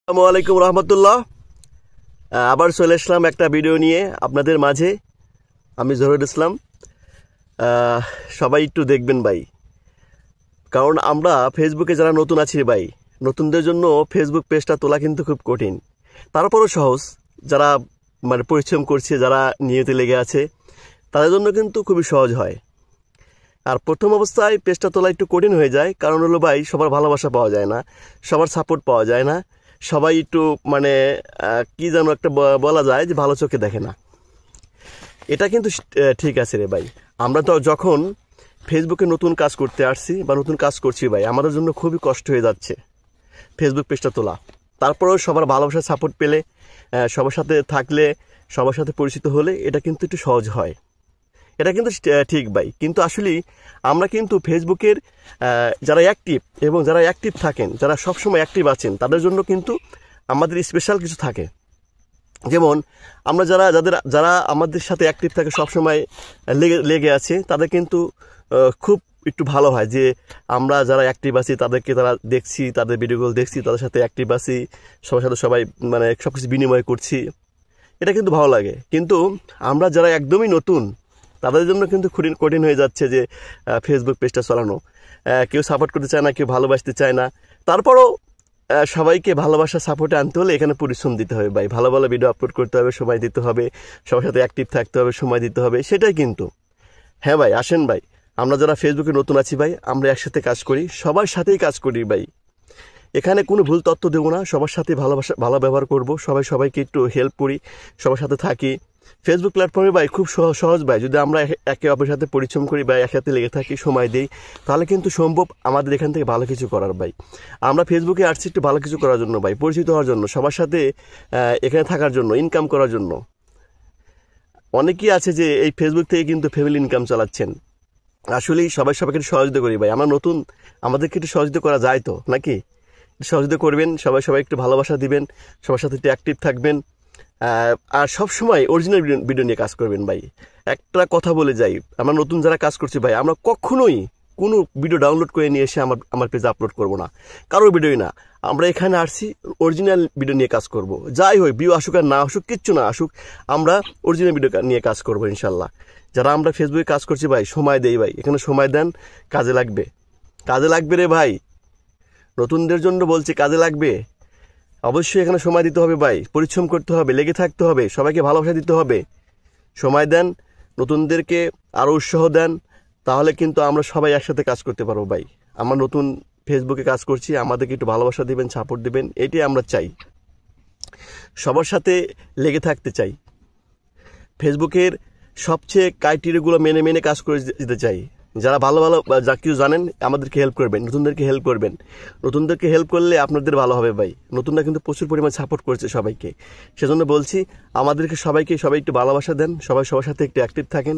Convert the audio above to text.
আসসালামু আলাইকুম রহমতুল্লাহ। আবার চলে আসলাম একটা ভিডিও নিয়ে আপনাদের মাঝে। আমি জহিরুল ইসলাম। সবাই একটু দেখবেন ভাই, কারণ আমরা ফেসবুকে যারা নতুন আছি ভাই, নতুনদের জন্য ফেসবুক পেজটা তোলা কিন্তু খুব কঠিন, তারপরও সহজ। যারা পরিশ্রম করছে, যারা নিয়তে লেগে আছে, তাদের জন্য কিন্তু খুবই সহজ হয়। আর প্রথম অবস্থায় পেজটা তোলা একটু কঠিন হয়ে যায়, কারণ হলো ভাই সবার ভালোবাসা পাওয়া যায় না, সবার সাপোর্ট পাওয়া যায় না। সবাই একটু কি যেন একটা বলা যায় যে ভালো চোখে দেখে না। এটা কিন্তু ঠিক আছে রে ভাই। আমরা তো যখন ফেসবুকে নতুন কাজ করতে আসছি বা নতুন কাজ করছি ভাই, আমাদের জন্য খুবই কষ্ট হয়ে যাচ্ছে ফেসবুক পেজটা তোলা। তারপরেও সবার ভালোবাসার সাপোর্ট পেলে, সবার সাথে থাকলে, সবার সাথে পরিচিত হলে এটা কিন্তু একটু সহজ হয়। এটা কিন্তু ঠিক ভাই। কিন্তু আসলে আমরা কিন্তু ফেসবুকের যারা অ্যাক্টিভ এবং যারা অ্যাক্টিভ থাকেন, যারা সবসময় অ্যাক্টিভ আছেন, তাদের জন্য কিন্তু আমাদের স্পেশাল কিছু থাকে। যেমন আমরা যারা আমাদের সাথে অ্যাক্টিভ থাকে, সবসময় লেগে আছে, তাদের কিন্তু খুব একটু ভালো হয় যে আমরা যারা অ্যাক্টিভ আছি তাদেরকে তারা দেখছি, তাদের ভিডিওগুলো দেখছি, তাদের সাথে অ্যাক্টিভ আছি, সবার সাথে সবাই সব কিছু বিনিময় করছি। এটা কিন্তু ভালো লাগে। কিন্তু আমরা যারা একদমই নতুন, তাদের জন্য কিন্তু কঠিন হয়ে যাচ্ছে যে ফেসবুক পেজটা চালানো। কেউ সাপোর্ট করতে চায় না, কেউ ভালোবাসতে চায় না। তারপরও সবাইকে ভালোবাসা সাপোর্টে আনতে হলে এখানে পরিশ্রম দিতে হবে ভাই। ভালো ভালো ভিডিও আপলোড করতে হবে, সময় দিতে হবে, সবার সাথে অ্যাক্টিভ থাকতে হবে, সময় দিতে হবে, সেটাই কিন্তু। হ্যাঁ ভাই, আসেন ভাই, আমরা যারা ফেসবুকে নতুন আছি ভাই, আমরা একসাথে কাজ করি, সবার সাথেই কাজ করি ভাই। এখানে কোনো ভুল তথ্য দেবো না, সবার সাথে ভালো ব্যবহার করব, সবাইকে একটু হেল্প করি, সবার সাথে থাকি। ফেসবুক প্ল্যাটফর্মে ভাই খুব সহজ ভাই। যদি আমরা একে অপরের সাথে পরিশ্রম করি বা একসাথে লেগে থাকি, সময় দিই, তাহলে কিন্তু সম্ভব আমাদের এখান থেকে ভালো কিছু করার ভাই। আমরা ফেসবুকে আসছি একটু ভালো কিছু করার জন্য ভাই, পরিচিত হওয়ার জন্য, সবার সাথে এখানে থাকার জন্য, ইনকাম করার জন্য। অনেকেই আছে যে এই ফেসবুক থেকে কিন্তু ফ্যামিলি ইনকাম চালাচ্ছেন। আসলেই সবাইকে একটু সহযোগিতা করি ভাই। আমরা নতুন, আমাদেরকে একটু সহযোগিতা করা যায় তো নাকি? সহযোগিতা করবেন, সবাই একটু ভালোবাসা দিবেন, সবার সাথে একটু অ্যাক্টিভ থাকবেন, আর সবসময় অরিজিনাল ভিডিও নিয়ে কাজ করবেন ভাই। একটা কথা বলে যাই, আমরা নতুন যারা কাজ করছি ভাই, আমরা কখনোই কোনো ভিডিও ডাউনলোড করে নিয়ে এসে আমার পেজে আপলোড করব না, কারোর ভিডিওই না। আমরা এখানে আসছি অরিজিনাল ভিডিও নিয়ে কাজ করব। যাই হয়, ভিউ আসুক আর না আসুক, কিচ্ছু না আসুক, আমরা অরিজিনাল ভিডিও নিয়ে কাজ করবো ইনশাল্লাহ। যারা আমরা ফেসবুকে কাজ করছি ভাই, সময় দেই ভাই, এখানে সময় দেন, কাজে লাগবে রে ভাই। নতুনদের জন্য বলছি, কাজে লাগবে। অবশ্যই এখানে সময় দিতে হবে ভাই, পরিশ্রম করতে হবে, লেগে থাকতে হবে, সবাইকে ভালোবাসা দিতে হবে। সময় দেন, নতুনদেরকে আরও উৎসাহ দেন, তাহলে কিন্তু আমরা সবাই একসাথে কাজ করতে পারবো ভাই। আমরা নতুন ফেসবুকে কাজ করছি, আমাদেরকে একটু ভালোবাসা দিবেন, সাপোর্ট দিবেন, এটাই আমরা চাই। সবার সাথে লেগে থাকতে চাই, ফেসবুকের সবচেয়ে ক্রাইটেরিয়াগুলো মেনে কাজ করে যেতে চাই। যারা ভালো যা কিছু জানেন, আমাদেরকে হেল্প করবেন, নতুনদেরকে হেল্প করবেন। নতুনদেরকে হেল্প করলে আপনাদের ভালো হবে ভাই। নতুনরা কিন্তু প্রচুর পরিমাণ সাপোর্ট করছে সবাইকে। সেজন্য বলছি, আমাদেরকে সবাই একটু ভালোবাসা দেন, সবার সাথে একটু অ্যাক্টিভ থাকেন।